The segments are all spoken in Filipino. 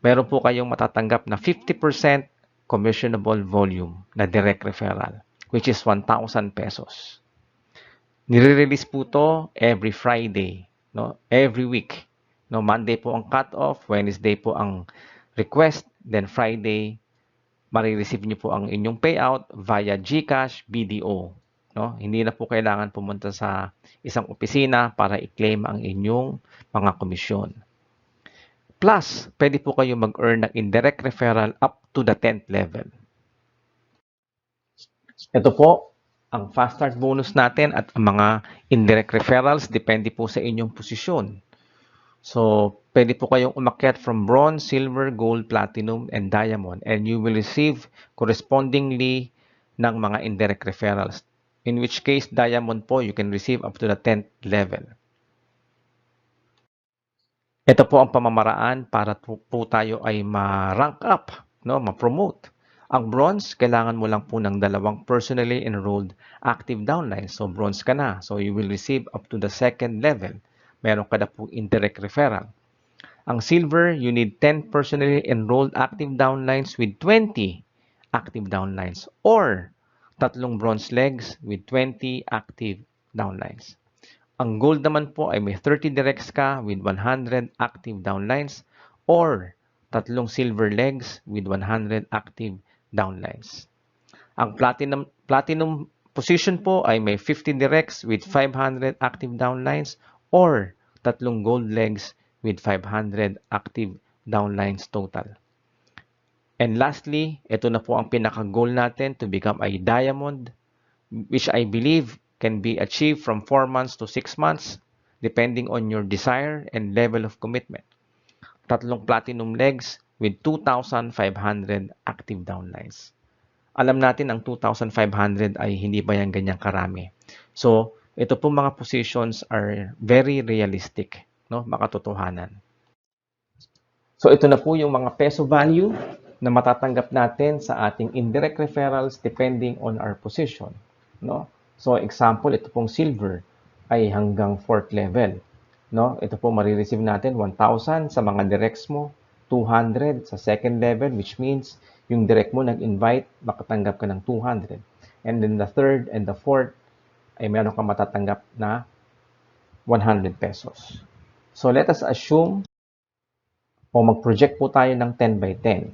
meron po kayong matatanggap na 50% commissionable volume na direct referral, which is 1,000 pesos. Nire-release po to every Friday, no? Every week. No, Monday po ang cut-off, Wednesday po ang request, then Friday marireceive niyo po ang inyong payout via GCash, BDO. No? Hindi na po kailangan pumunta sa isang opisina para i-claim ang inyong mga komisyon. Plus, pwede po kayo mag-earn ng indirect referral up to the 10th level. Ito po ang fast start bonus natin at ang mga indirect referrals depende po sa inyong posisyon. So, pwede po kayong umakyat from bronze, silver, gold, platinum, and diamond, and you will receive correspondingly ng mga indirect referrals. In which case, diamond po, you can receive up to the 10th level. Ito po ang pamamaraan para po tayo ay ma-rank up, no? Ma-promote. Ang bronze, kailangan mo lang po ng 2 personally enrolled active downlines. So, bronze ka na. So, you will receive up to the 2nd level. Meron ka na po indirect referral. Ang silver, you need 10 personally enrolled active downlines with 20 active downlines or 3 bronze legs with 20 active downlines. Ang gold naman po ay may 30 directs ka with 100 active downlines or 3 silver legs with 100 active downlines. Ang platinum position po ay may 50 directs with 500 active downlines or 3 gold legs with 500 active downlines total. And lastly, ito na po ang pinaka-goal natin to become a diamond, which I believe can be achieved from 4 months to 6 months depending on your desire and level of commitment. 3 platinum legs with 2,500 active downlines. Alam natin ang 2,500 ay hindi ba yan ganyang karami. So, ito po mga positions are very realistic, no? Makatotohanan. So, ito na po yung mga peso value na matatanggap natin sa ating indirect referrals depending on our position, no? So, example, ito pong silver ay hanggang 4th level, no? Ito po marireceive natin 1,000 sa mga directs mo, 200 sa 2nd level, which means yung direct mo nag-invite, makatanggap ka ng 200. And then the 3rd and the 4th ay meron kang matatanggap na 100 pesos. So, let us assume o mag-project po tayo ng 10 by 10.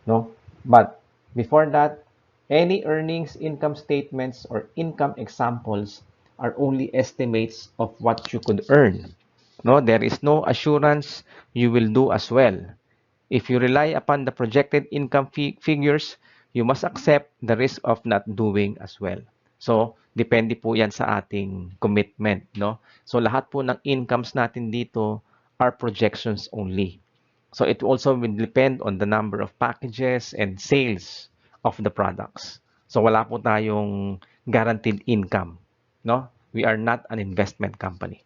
No? But, before that, any earnings, income statements, or income examples are only estimates of what you could earn. No? There is no assurance you will do as well. If you rely upon the projected income figures, you must accept the risk of not doing as well. So, depende po yan sa ating commitment, no? So, lahat po ng incomes natin dito are projections only. So, it also will depend on the number of packages and sales of the products. So, wala po tayong guaranteed income, no? We are not an investment company.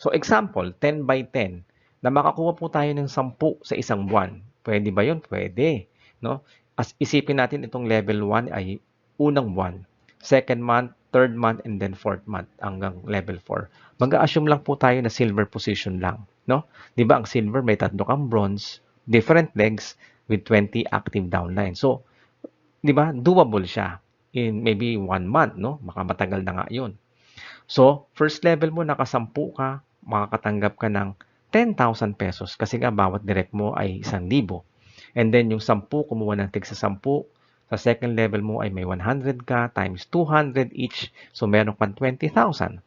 So, example, 10 by 10, na makakuha po tayo ng 10 sa isang buwan. Pwede ba yun? Pwede, no? As isipin natin itong level 1 ay unang buwan, 2nd month, 3rd month, and then 4th month hanggang level 4. Mag-a-assume lang po tayo na silver position lang, no? 'Di ba ang silver may 3 kang bronze, different legs with 20 active downlines. So, 'di ba? Doable siya in maybe 1 month, no? Baka matagal na nga 'yun. So, first level mo nakasampu ka, makakatanggap ka ng 10,000 pesos kasi nga bawat direct mo ay 1,000. And then yung 10 kumuha ng tig sa 10. Sa second level mo ay may 100 ka times 200 each. So meron kang 20,000.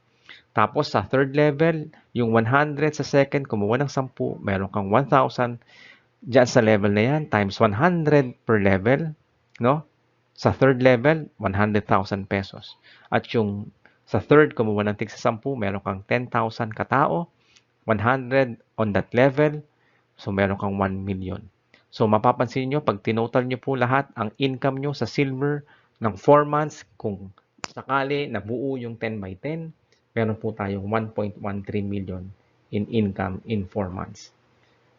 Tapos sa third level, yung 100 sa second kumuha ng 10, meron kang 1,000. Diyan sa level na yan times 100 per level, no? Sa third level, 100,000 pesos. At yung sa third kumuha ng tig sa 10, meron kang 10,000 katao. 100 on that level, so meron kang 1 million. So mapapansin nyo, pag tinotal nyo po lahat, ang income nyo sa silver ng 4 months, kung sakali nabuo yung 10 by 10, meron po tayong 1.13 million in income in 4 months.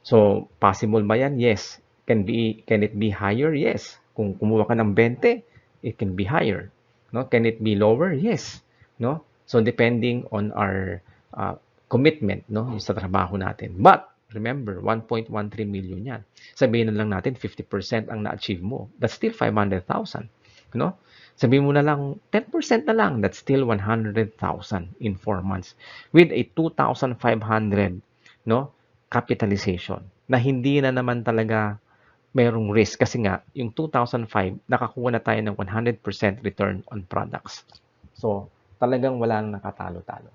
So, possible ba yan? Yes. Can it be higher? Yes. Kung kumuha ka ng 20, it can be higher. No? Can it be lower? Yes. No? So, depending on our commitment, no, sa trabaho natin. But Remember, 1.13 million yan. Sabihin na lang natin 50% ang na-achieve mo. That's still 500,000. No? Sabihin mo na lang 10% na lang. That's still 100,000 in 4 months. With a 2,500 no, capitalization na hindi na naman talaga merong risk kasi nga yung 2005 nakakuha na tayo ng 100% return on products. So, talagang wala nang nakatalo-talo.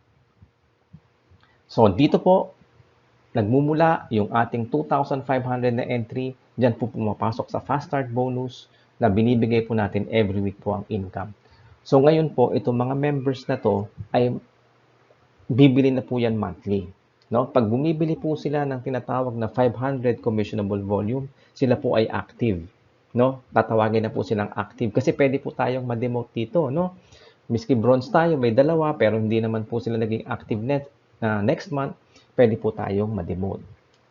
So, dito po nagmumula yung ating 2,500 na entry. Diyan po pumapasok sa Fast Start bonus na binibigay po natin every week po ang income. So, ngayon po, itong mga members na to ay bibili na po yan monthly. No? Pag bumibili po sila ng tinatawag na 500 commissionable volume, sila po ay active. No? Tatawagin na po silang active kasi pwede po tayong ma-demote dito. No? Miski bronze tayo, may dalawa, pero hindi naman po sila naging active next month, pwede po tayong ma-demote.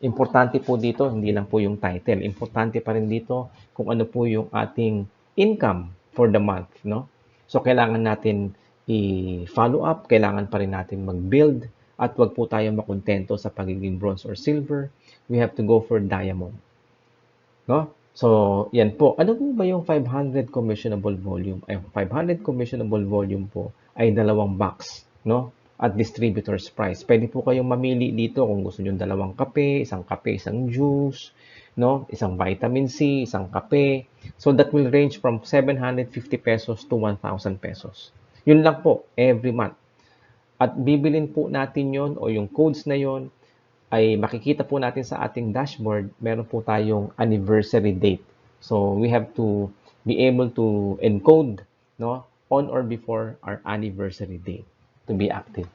Importante po dito, hindi lang po yung title. Importante pa rin dito kung ano po yung ating income for the month. No? So, kailangan natin i-follow up, kailangan pa rin natin mag-build, at wag po tayo makontento sa pagiging bronze or silver. We have to go for diamond. No? So, yan po. Ano po ba yung 500 commissionable volume? Ay, 500 commissionable volume po ay dalawang box, no? At distributor's price. Pwede po kayong mamili dito kung gusto niyo dalawang kape, isang juice, no? Isang vitamin C, isang kape. So, that will range from 750 pesos to 1,000 pesos. Yun lang po, every month. At bibilin po natin yon o yung codes na yon ay makikita po natin sa ating dashboard. Meron po tayong anniversary date. So, we have to be able to encode no, on or before our anniversary date to be active.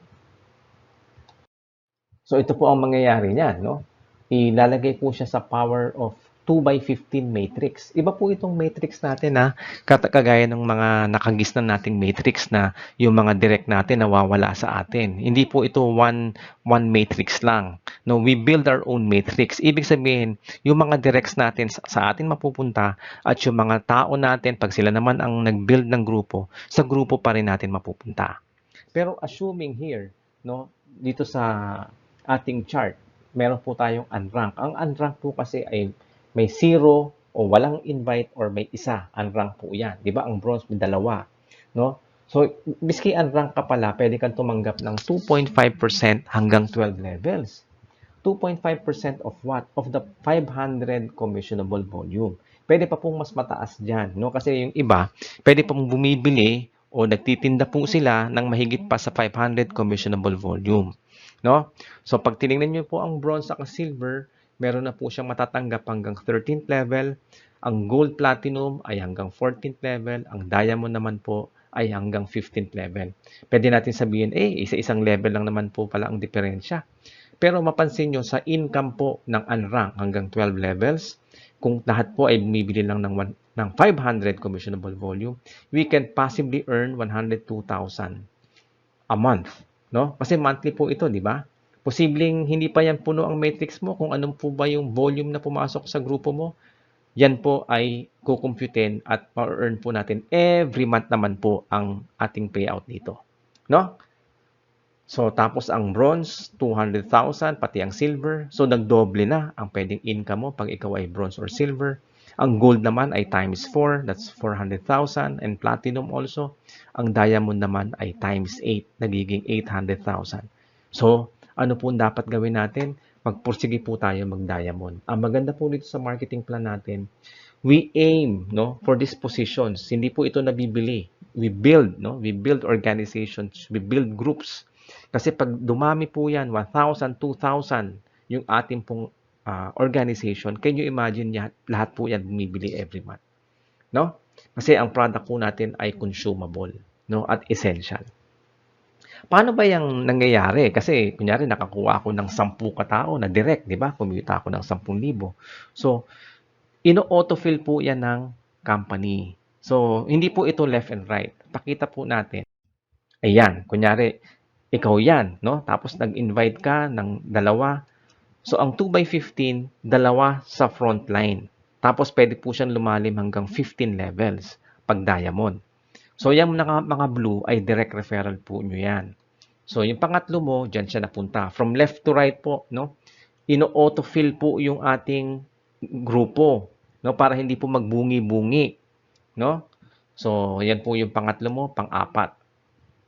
So, ito po ang mangyayari niyan. No? Ilalagay po siya sa power of 2x15 matrix. Iba po itong matrix natin na kagaya ng mga nakagis na nating matrix na yung mga direct natin nawawala sa atin. Hindi po ito one matrix lang. No, we build our own matrix. Ibig sabihin, yung mga directs natin sa atin mapupunta at yung mga tao natin, pag sila naman ang nag-build ng grupo, sa grupo pa rin natin mapupunta. Pero assuming here, no, dito sa ating chart, meron po tayong unrank. Ang unrank po kasi ay may 0 o walang invite or may isa. Unrank po yan. Di ba? Ang bronze may dalawa. No? So, miski unrank ka pala, pwede kang tumanggap ng 2.5% hanggang 12 levels. 2.5% of what? Of the 500 commissionable volume. Pwede pa pong mas mataas dyan. No? Kasi yung iba, pwede pong bumibili o nagtitinda po sila ng mahigit pa sa 500 commissionable volume. No? So, pag tinignan nyo po ang bronze at silver, meron na po siyang matatanggap hanggang 13th level. Ang gold platinum ay hanggang 14th level. Ang diamond naman po ay hanggang 15th level. Pwede natin sabihin, isa-isang level lang naman po pala ang diferensya. Pero mapansin nyo, sa income po ng unrank hanggang 12 levels, kung lahat po ay bumibili lang ng 500 commissionable volume, we can possibly earn 102,000 a month. No? Kasi monthly po ito, di ba? Posibleng hindi pa yan puno ang matrix mo kung anong po ba yung volume na pumasok sa grupo mo. Yan po ay kukumputin at ma-earn po natin every month naman po ang ating payout dito. No? So, tapos ang bronze, 200,000, pati ang silver. So, nagdoble na ang pwedeng income mo pag ikaw ay bronze or silver. Ang gold naman ay times 4, that's 400,000. And platinum also. Ang diamond naman ay times 8, nagiging 800,000. So, ano po dapat gawin natin? Magpursige po tayo mag-diamond. Ang maganda po dito sa marketing plan natin, we aim for these positions. Hindi po ito nabibili. We build, we build organizations, we build groups. Kasi pag dumami po yan, 1,000, 2,000 yung ating pong organization, can you imagine lahat po yan bumibili every month. No? Kasi ang product po natin ay consumable at essential. Paano ba yung nangyayari? Kasi, kunyari, nakakuha ako ng 10 katao na direct, di ba? Kumita ako ng 10,000. So, ino-autofill po yan ng company. So, hindi po ito left and right. Pakita po natin. Ayan, kunyari, ikaw yan, no? Tapos, nag-invite ka ng dalawa. So, ang 2x15, dalawa sa front line. Tapos, pwede po siyang lumalim hanggang 15 levels pag diamond. So, yung mga blue ay direct referral po nyo yan. So, yung pangatlo mo, dyan siya napunta. From left to right po, no? ino-autofill po yung ating grupo, no, para hindi po magbungi-bungi, no? So, yan po yung pangatlo mo, pang-apat,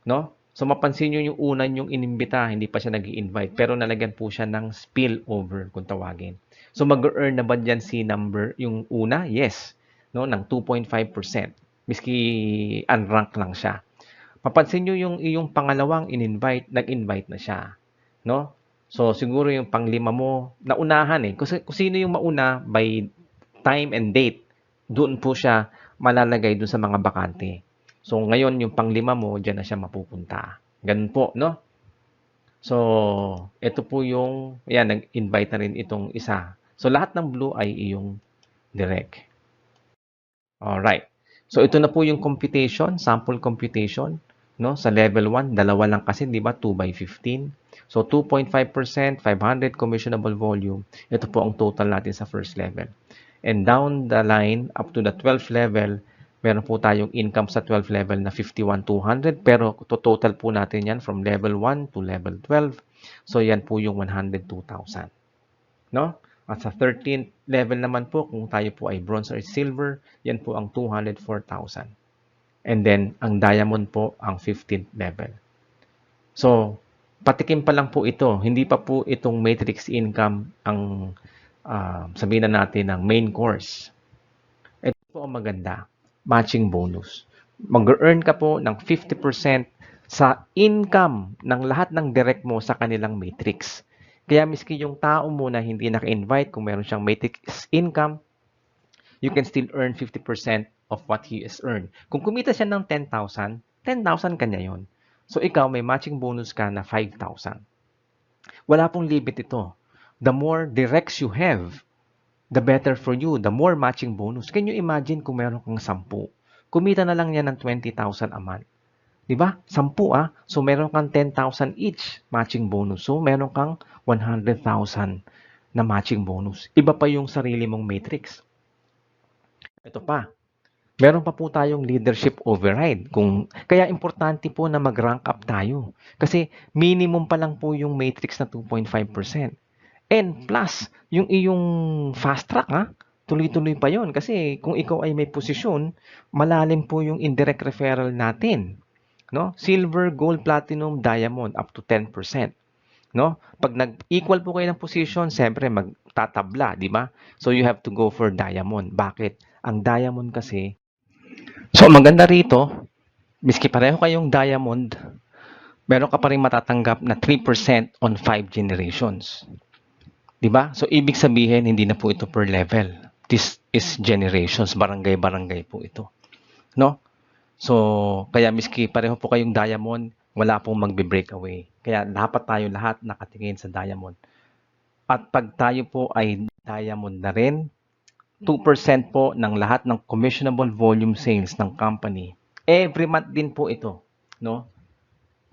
no? So, mapansin nyo yung una yung inimbita, hindi pa siya nag-i-invite, pero nalagyan po siya ng spillover kung tawagin. So, mag-earn na ba dyan si number, yung una? Yes, no, ng 2.5%, miski unranked lang siya. Mapansin nyo yung iyong pangalawang in-invite, nag-invite na siya, no? So, siguro yung panglima mo, naunahan eh. Kung sino yung mauna by time and date, doon po siya malalagay doon sa mga bakante. So, ngayon, yung panglima mo, dyan na siya mapupunta. Ganun po, no? So, ito po yung, yan, nag-invite na rin itong isa. So, lahat ng blue ay iyong direct. Alright. So, ito na po yung computation, sample computation. No? Sa level 1, dalawa lang kasi, di ba? 2 by 15. So, 2.5%, 500 commissionable volume. Ito po ang total natin sa first level. And down the line, up to the 12th level, meron po tayong income sa 12th level na 51,200. Pero total po natin yan from level 1 to level 12. So, yan po yung 102,000. No? At sa 13th level naman po, kung tayo po ay bronze or silver, yan po ang 204,000. And then, ang diamond po, ang 15th level. So, patikim pa lang po ito. Hindi pa po itong matrix income ang sabihin na natin ng main course. Ito po ang maganda, matching bonus. Mag-earn ka po ng 50% sa income ng lahat ng direct mo sa kanilang matrix. Kaya miski yung tao mo na hindi naka-invite, kung meron siyang matrix income, you can still earn 50% of what he has earned. Kung kumita siya ng 10,000, 10,000 kanya yon. So ikaw may matching bonus ka na 5,000. Wala pong limit ito. The more directs you have, the better for you, the more matching bonus. Can you imagine kung meron kang 10? Kumita na lang yan ng 20,000 a month. Diba? 10 ah. So meron kang 10,000 each matching bonus. So meron kang 100,000 na matching bonus. Iba pa yung sarili mong matrix. Ito pa. Meron pa po tayong leadership override. Kaya importante po na mag-rank up tayo. Kasi minimum pa lang po yung matrix na 2.5%. And plus, yung iyong fast track, tuloy-tuloy pa yon. Kasi kung ikaw ay may posisyon, malalim po yung indirect referral natin. No? Silver, gold, platinum, diamond, up to 10%. No? Pag nag-equal po kayo ng position, siyempre magtatabla, di ba? So you have to go for diamond. Bakit? Ang diamond kasi, so maganda rito, miski pareho kayong diamond, meron ka pa rin matatanggap na 3% on 5 generations. Di ba? So ibig sabihin, hindi na po ito per level. This is generations, barangay-barangay po ito. No? So, kaya miski pareho po kayong diamond, wala pong magbe-breakaway. Kaya dapat tayo lahat nakatingin sa diamond. At pag tayo po ay diamond na rin, 2% po ng lahat ng commissionable volume sales ng company. Every month din po ito. No?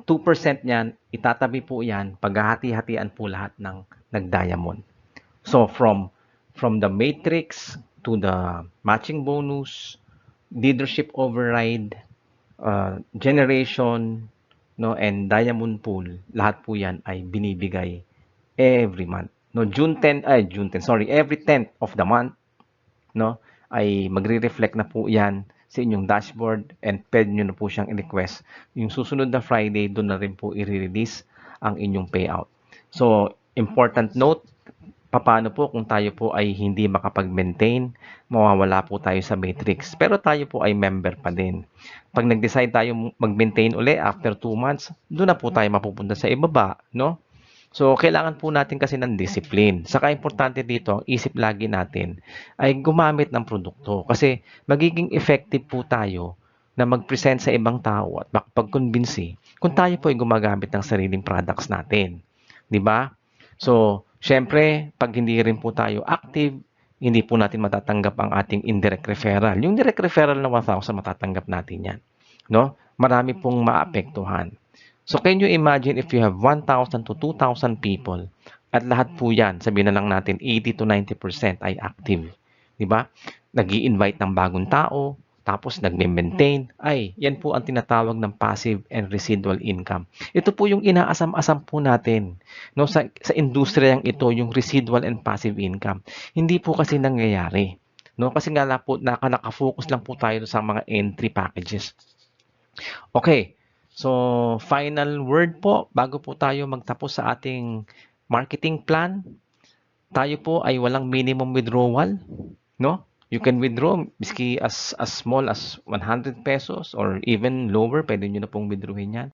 2% niyan, itatabi po yan, paghahati-hatian po lahat ng nag-diamond. So, from the matrix to the matching bonus, leadership override, generation, no, and diamond pool, lahat po yan ay binibigay every month. No, every 10th of the month, no, ay magre-reflect na po yan sa inyong dashboard and pwede nyo na po siyang i-request. Yung susunod na Friday, doon na rin po i-release ang inyong payout. So, important note, paano po kung tayo po ay hindi makapag-maintain, mawawala po tayo sa matrix. Pero tayo po ay member pa din. Pag nag-decide tayo mag-maintain uli after 2 months, doon na po tayo mapupunta sa ibaba, no? So, kailangan po natin kasi ng discipline. Saka importante dito, ang isip lagi natin ay gumamit ng produkto. Kasi magiging effective po tayo na mag-present sa ibang tao at makapag-convince kung tayo po ay gumagamit ng sariling products natin. 'Di ba? So, syempre, pag hindi rin po tayo active, hindi po natin matatanggap ang ating indirect referral. Yung direct referral na 1,000, matatanggap natin yan. No? Marami pong maapektuhan. So, can you imagine if you have 1,000 to 2,000 people at lahat po yan, sabihin na lang natin 80 to 90% ay active. Diba? Nag-i-invite ng bagong tao, tapos nagme-maintain, ay yan po ang tinatawag ng passive and residual income. Ito po yung inaasam-asam po natin, no, sa industriyang ito, yung residual and passive income. Hindi po kasi nangyayari, no, kasi nga po nakafocus lang po tayo sa mga entry packages. Okay, so final word po bago po tayo magtapos sa ating marketing plan. Tayo po ay walang minimum withdrawal, no? You can withdraw miski as small as 100 pesos or even lower, pwede nyo na pong withdrawin yan.